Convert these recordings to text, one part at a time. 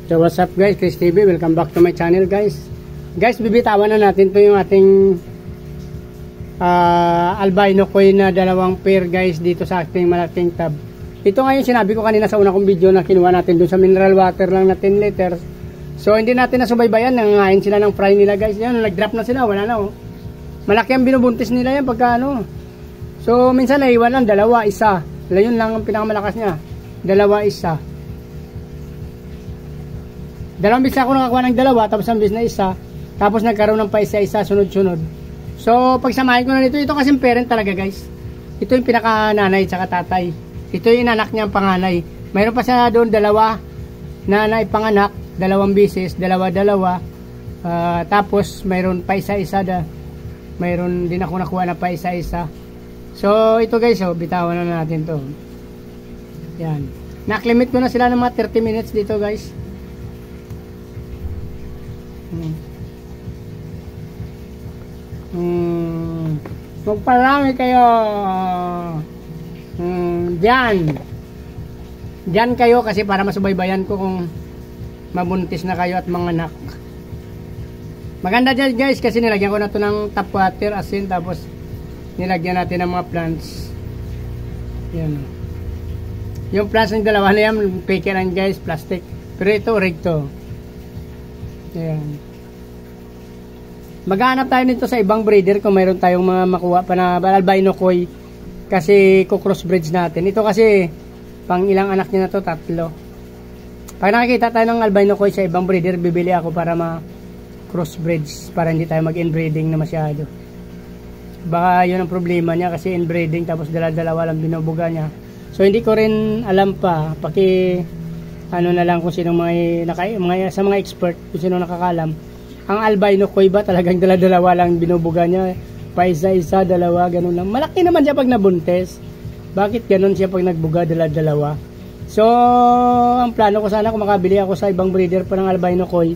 So what's up guys, Chris TV, welcome back to my channel guys. Guys, bibitawan na natin to yung ating albino koi na dalawang pair guys dito sa ating malaking tub. Ito nga yung sinabi ko kanina sa una kong video na kinuha natin dun sa mineral water lang na 10 liters. So hindi natin nasubaybayan, nangangain sila ng fry nila guys. Yan, nag-drop na sila, wala na oh. Malaki ang binubuntis nila yan pagka ano. So minsan naiwan lang, dalawa, isa. Yun lang ang pinakamalakas niya. Dalawa, isa. Dalawang bis na ako nakakuha ng dalawa, tapos ang bis na isa, tapos nagkaroon ng pa isa-isa, sunod-sunod. So, pagsamahin ko na nito, ito kasing parent talaga guys. Ito yung pinaka-nanay tsaka tatay. Ito yung inanak niya ang panganay. Mayroon pa siya doon dalawa, nanay panganak, dalawang bisis, dalawa-dalawa. Tapos, mayroon pa isa-isa, mayroon din ako nakuha na pa isa-isa. So, ito guys, oh, bitawan na natin to. Yan. Naklimit ko na sila ng mga 30 minutes dito guys. Magparami kayo. Diyan kayo kasi para masubaybayan ko kung mabuntis na kayo at manganak. Maganda dyan guys kasi nilagyan ko na to ng tap water, asin, tapos nilagyan natin ng mga plants. Yan. Yung plants ng dalawa na yan, fake yan guys, plastic. Pero ito, rig to. Ayan. Maghanap tayo nito sa ibang breeder kung mayroon tayong mga makuha pa na albino koi kasi ku-crossbreeds natin. Ito kasi pang ilang anak niya na to, 3. Pag nakikita tayo ng albino koi sa ibang breeder, bibili ako para ma-crossbreeds para hindi tayo mag-inbreeding na masyado. Baka yun ang problema niya kasi inbreeding tapos dala-dalawa lang binubuga niya. So hindi ko rin alam pa, ano na lang kung sino sa mga expert kung sino nakakalam. Ang albino koi ba talagang dala-dalawa lang binubuga niya, pa isa-isa, dalawa, ganun lang. Malaki naman siya pag nabuntes. Bakit ganun siya pag nagbuga, dala-dalawa? So ang plano ko sana kung makabili ako sa ibang breeder pa ng albino koi,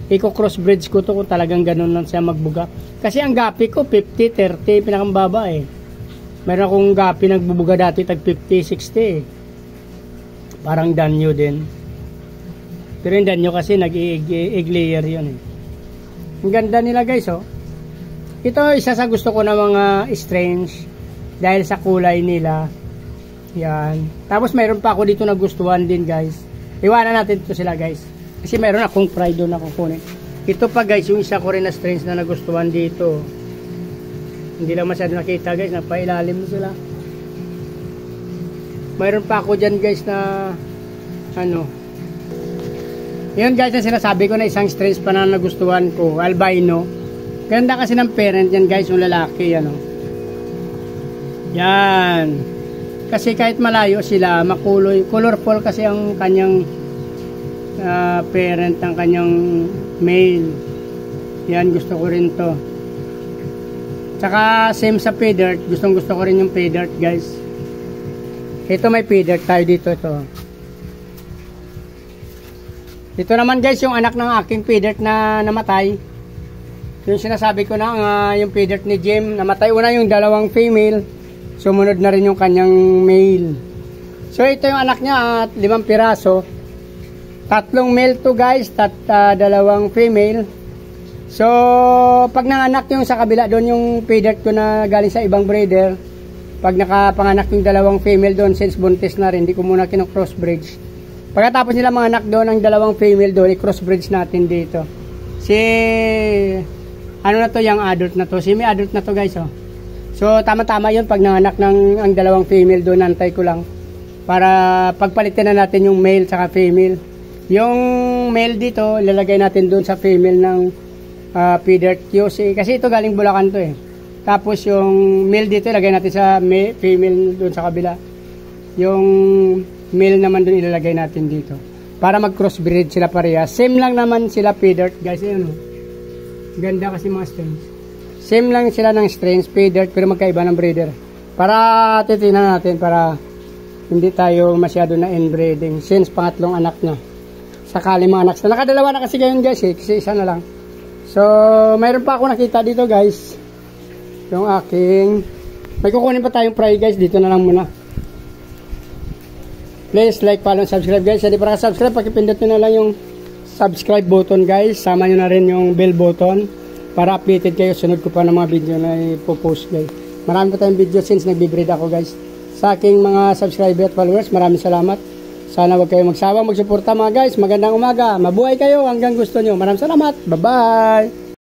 i-crossbreeds ko to kung talagang ganun lang siya magbuga. Kasi ang gapi ko 50, 30 pinakambaba eh. Meron akong gapi nagbubuga dati tag 50, 60 parang danyo din. Pero yung danyo kasi nag-egg layer yun eh. Ang ganda nila guys oh. Ito isa sa gusto ko na mga strange dahil sa kulay nila. Yan. Tapos mayroon pa ako dito na gustuhan din guys. Iwanan natin ito sila guys. Kasi mayroon akong fry doon na kukunin. Ito pa guys yung isa ko rin na strange na nagustuhan dito. Hindi lang masyado nakita guys, napailalim sila. Mayroon pa ako dyan guys na ano. Yun guys na sinasabi ko na isang strange pa na nagustuhan ko, albino. Ganda kasi ng parent yan guys, yung lalaki ano. Yan. Kasi kahit malayo sila, makuloy, colorful kasi ang kanyang parent, ang kanyang male. Yan, gusto ko rin to. Tsaka same sa pay dirt, gustong gusto ko rin yung pay dirt guys. Ito may pay dirt tayo dito ito. Ito naman guys yung anak ng aking pay dirt na namatay. Yung sinasabi ko na yung pay dirt ni Jim, namatay una yung dalawang female, sumunod na rin yung kanyang male. So ito yung anak niya at 5 piraso. 3 male to guys, 2 female. So, pag nanganak yung sa kabila doon yung pay dirt ko na galing sa ibang breeder, pag nakapanganak yung 2 female doon, since buntis na rin, hindi ko muna kino-crossbreeds. Pagkatapos nila manganak doon ang 2 female doon, i-crossbreeds natin dito. Ano na to, yung adult na to, semi-adult na to guys oh. So, tama-tama yun pag nanganak ng ang 2 female doon, antay ko lang. Para pagpalitin na natin yung male saka female. Yung male dito, ilalagay natin doon sa female ng pay dirt QC. Kasi ito galing Bulacan to eh. Tapos yung male dito, ilagay natin sa female doon sa kabila. Yung male naman doon ilalagay natin dito. Para mag-crossbreed sila pareha. Same lang naman sila pay dirt guys. Ayan, ganda kasi mga strains. Same lang sila ng strains, pay dirt, pero magkaiba ng breeder. Para titingnan natin, para hindi tayo masyado na inbreeding. Since pangatlong anak na. Sakali mga anak na. Nakadalawa na kasi ngayon guys eh. Kasi isa na lang. So, mayroon pa ako nakita dito guys. Yung aking... May kukunin pa tayong fry guys. Dito na lang muna. Please like, follow, and subscribe guys. Hindi pa nakasubscribe, pakipindot nyo na lang yung subscribe button guys. Sama nyo na rin yung bell button para updated kayo. Sunod ko pa ng mga video na ipopost guys. Marami pa tayong video since nagbe-breed ako guys. Sa aking mga subscriber at followers, maraming salamat. Sana wag kayo magsawang magsuporta mga guys. Magandang umaga. Mabuhay kayo hanggang gusto nyo. Maraming salamat. Bye-bye.